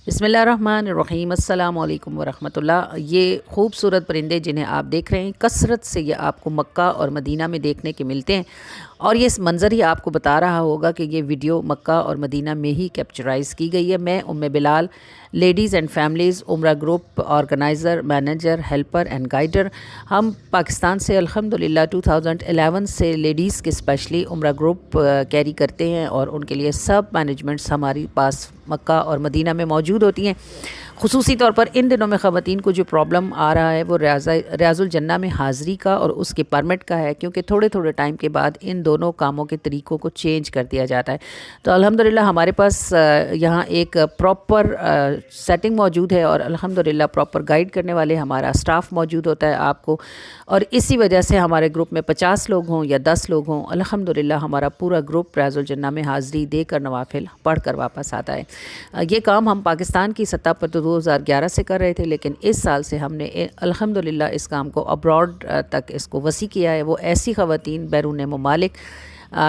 بسم اللہ الرحمن الرحیم۔ السلام علیکم ورحمۃ اللہ۔ یہ خوبصورت پرندے جنہیں آپ دیکھ رہے ہیں کثرت سے یہ آپ کو مکہ اور مدینہ میں دیکھنے کے ملتے ہیں، اور یہ منظر ہی آپ کو بتا رہا ہوگا کہ یہ ویڈیو مکہ اور مدینہ میں ہی کیپچرائز کی گئی ہے۔ میں بلال، لیڈیز اینڈ فیملیز عمرہ group organiser, manager, helper and guider. ہم پاکستان سے الحمدللہ 2011 سے لیڈیز کے اسپیشلی عمرہ گروپ کیری کرتے ہیں، اور ان کے لیے سب مینجمنٹس ہماری پاس مکہ اور مدینہ میں موجود ہوتی ہیں۔ خصوصی طور پر ان دنوں میں خواتین کو جو پرابلم آ رہا ہے وہ ریاض الجنہ میں حاضری کا اور اس کے پرمٹ کا ہے، کیونکہ تھوڑے تھوڑے ٹائم کے بعد ان دونوں کاموں کے طریقوں کو چینج کر دیا جاتا ہے۔ تو الحمدللہ ہمارے پاس یہاں ایک پراپر سیٹنگ موجود ہے، اور الحمدللہ پراپر گائیڈ کرنے والے ہمارا اسٹاف موجود ہوتا ہے آپ کو، اور اسی وجہ سے ہمارے گروپ میں 50 لوگ ہوں یا 10 لوگ ہوں، الحمدللہ ہمارا پورا گروپ ریاض الجنہ میں حاضری دے کر نوافل پڑھ کر واپس آتا ہے۔ یہ کام ہم پاکستان کی سطح پر 2011 سے کر رہے تھے، لیکن اس سال سے ہم نے الحمدللہ اس کام کو ابراڈ تک اس کو وسیع کیا ہے۔ وہ ایسی خواتین بیرون ممالک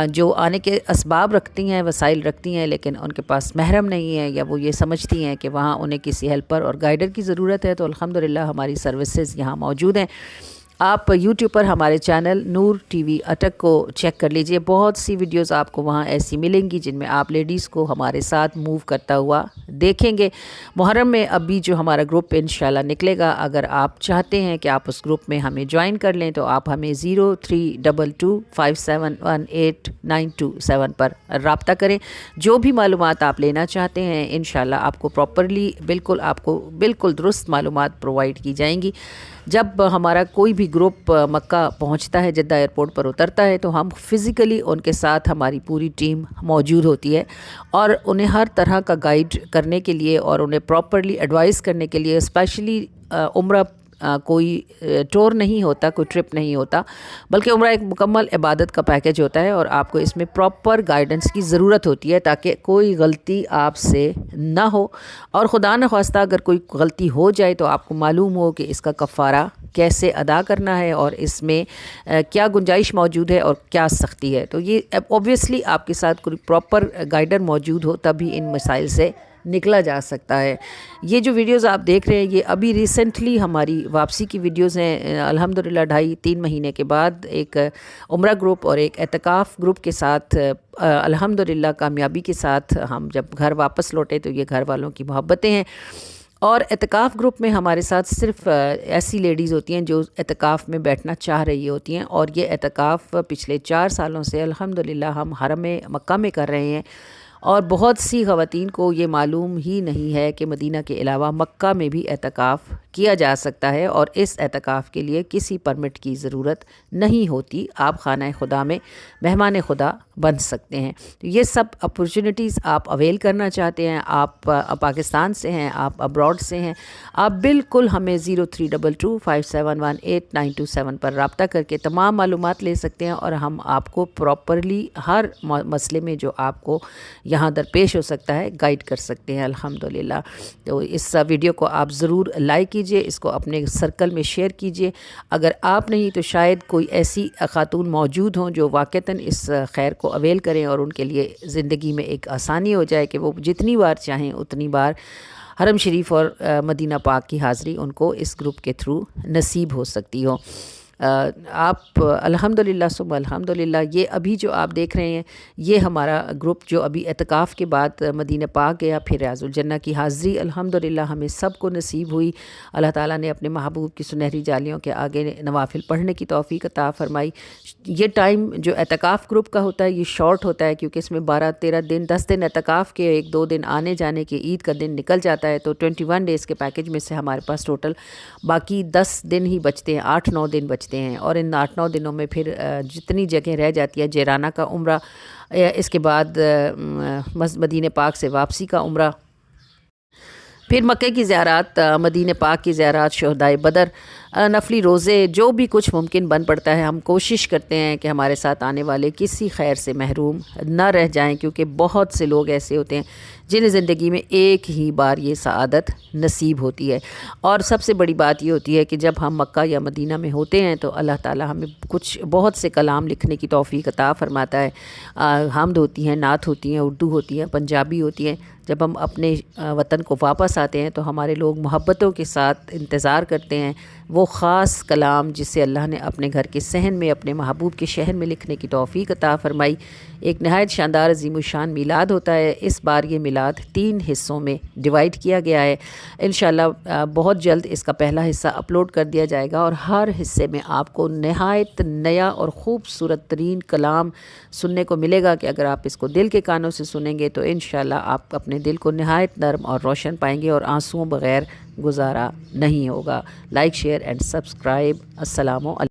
جو آنے کے اسباب رکھتی ہیں، وسائل رکھتی ہیں، لیکن ان کے پاس محرم نہیں ہے، یا وہ یہ سمجھتی ہیں کہ وہاں انہیں کسی ہیلپر اور گائیڈر کی ضرورت ہے، تو الحمدللہ ہماری سروسز یہاں موجود ہیں۔ آپ یوٹیوب پر ہمارے چینل نور ٹی وی اٹک کو چیک کر لیجئے، بہت سی ویڈیوز آپ کو وہاں ایسی ملیں گی جن میں آپ لیڈیز کو ہمارے ساتھ موو کرتا ہوا دیکھیں گے۔ محرم میں ابھی جو ہمارا گروپ انشاءاللہ نکلے گا، اگر آپ چاہتے ہیں کہ آپ اس گروپ میں ہمیں جوائن کر لیں تو آپ ہمیں 0322571892 پر رابطہ کریں۔ جو بھی معلومات آپ لینا چاہتے ہیں انشاءاللہ آپ کو پراپرلی بالکل درست معلومات پرووائڈ کی جائیں گی۔ جب ہمارا کوئی بھی گروپ مکہ پہنچتا ہے، جدہ ایئرپورٹ پر اترتا ہے، تو ہم فزیکلی ان کے ساتھ ہماری پوری ٹیم موجود ہوتی ہے، اور انہیں ہر طرح کا گائیڈ کرنے کے لیے اور انہیں پراپرلی ایڈوائز کرنے کے لیے، اسپیشلی عمرہ کوئی ٹور نہیں ہوتا، کوئی ٹرپ نہیں ہوتا، بلکہ عمرہ ایک مکمل عبادت کا پیکج ہوتا ہے، اور آپ کو اس میں پراپر گائیڈنس کی ضرورت ہوتی ہے تاکہ کوئی غلطی آپ سے نہ ہو، اور خدا نخواستہ اگر کوئی غلطی ہو جائے تو آپ کو معلوم ہو کہ اس کا کفارہ کیسے ادا کرنا ہے، اور اس میں کیا گنجائش موجود ہے اور کیا سختی ہے۔ تو یہ اوبویسلی آپ کے ساتھ کوئی پراپر گائیڈر موجود ہو تبھی ان مسائل سے نکلا جا سکتا ہے۔ یہ جو ویڈیوز آپ دیکھ رہے ہیں یہ ابھی ریسنٹلی ہماری واپسی کی ویڈیوز ہیں، الحمدللہ 2.5-3 مہینے کے بعد ایک عمرہ گروپ اور ایک اعتکاف گروپ کے ساتھ الحمدللہ کامیابی کے ساتھ ہم جب گھر واپس لوٹے تو یہ گھر والوں کی محبتیں ہیں۔ اور اعتکاف گروپ میں ہمارے ساتھ صرف ایسی لیڈیز ہوتی ہیں جو اعتکاف میں بیٹھنا چاہ رہی ہوتی ہیں، اور یہ اعتکاف پچھلے 4 سالوں سے الحمدللہ ہم حرم مکہ میں کر رہے ہیں، اور بہت سی خواتین کو یہ معلوم ہی نہیں ہے کہ مدینہ کے علاوہ مکہ میں بھی اعتکاف کیا جا سکتا ہے، اور اس اعتکاف کے لیے کسی پرمٹ کی ضرورت نہیں ہوتی۔ آپ خانہ خدا میں مہمان خدا بن سکتے ہیں۔ تو یہ سب اپرچونٹیز آپ اویل کرنا چاہتے ہیں، آپ پاکستان سے ہیں، آپ ابراڈ سے ہیں، آپ بالکل ہمیں 0322571892 پر رابطہ کر کے تمام معلومات لے سکتے ہیں، اور ہم آپ کو پراپرلی ہر مسئلے میں جو آپ کو یہاں درپیش ہو سکتا ہے گائیڈ کر سکتے ہیں الحمدللہ۔ تو اس ویڈیو کو آپ ضرور لائک کیجئے، اس کو اپنے سرکل میں شیئر کیجئے۔ اگر آپ نہیں تو شاید کوئی ایسی خاتون موجود ہوں جو واقعتاً اس خیر کو اویل کریں، اور ان کے لیے زندگی میں ایک آسانی ہو جائے کہ وہ جتنی بار چاہیں اتنی بار حرم شریف اور مدینہ پاک کی حاضری ان کو اس گروپ کے تھرو نصیب ہو سکتی ہو۔ آپ الحمدللہ ثم الحمدللہ یہ ابھی جو آپ دیکھ رہے ہیں یہ ہمارا گروپ جو ابھی اعتکاف کے بعد مدینہ پاک گیا، پھر ریاض الجنہ کی حاضری الحمدللہ ہمیں سب کو نصیب ہوئی۔ اللہ تعالیٰ نے اپنے محبوب کی سنہری جالیوں کے آگے نوافل پڑھنے کی توفیق عطا فرمائی۔ یہ ٹائم جو اعتکاف گروپ کا ہوتا ہے یہ شارٹ ہوتا ہے، کیونکہ اس میں 12-13 دن 10 دن اعتکاف کے، 1-2 دن آنے جانے کے، عید کا دن نکل جاتا ہے، تو 21 ڈیز کے پیکج میں سے ہمارے پاس ٹوٹل باقی 10 دن ہی بچتے ہیں، 8-9 دن بچتے ہیں، اور ان 8-9 دنوں میں پھر جتنی جگہ رہ جاتی ہے، جیرانہ کا عمرہ، اس کے بعد مدینہ پاک سے واپسی کا عمرہ، پھر مکہ کی زیارات، مدینہ پاک کی زیارات، شہدائے بدر، نفلی روزے جو بھی کچھ ممکن بن پڑتا ہے ہم کوشش کرتے ہیں کہ ہمارے ساتھ آنے والے کسی خیر سے محروم نہ رہ جائیں، کیونکہ بہت سے لوگ ایسے ہوتے ہیں جنہیں زندگی میں ایک ہی بار یہ سعادت نصیب ہوتی ہے۔ اور سب سے بڑی بات یہ ہوتی ہے کہ جب ہم مکہ یا مدینہ میں ہوتے ہیں تو اللہ تعالی ہمیں کچھ بہت سے کلام لکھنے کی توفیق عطا فرماتا ہے۔ حمد ہوتی ہیں، نعت ہوتی ہیں، اردو ہوتی ہیں، پنجابی ہوتی ہیں۔ جب ہم اپنے وطن کو واپس آتے ہیں تو ہمارے لوگ محبتوں کے ساتھ انتظار کرتے ہیں وہ خاص کلام جسے اللہ نے اپنے گھر کے صحن میں اپنے محبوب کے شہر میں لکھنے کی توفیق عطا فرمائی۔ ایک نہایت شاندار عظیم الشان میلاد ہوتا ہے۔ اس بار یہ میلاد 3 حصوں میں ڈیوائیڈ کیا گیا ہے۔ انشاءاللہ بہت جلد اس کا پہلا حصہ اپلوڈ کر دیا جائے گا، اور ہر حصے میں آپ کو نہایت نیا اور خوبصورت ترین کلام سننے کو ملے گا کہ اگر آپ اس کو دل کے کانوں سے سنیں گے تو انشاءاللہ آپ اپنے دل کو نہایت نرم اور روشن پائیں گے اور آنسوؤں بغیر گزارا نہیں ہوگا۔ Like, share and subscribe. السلام علیکم۔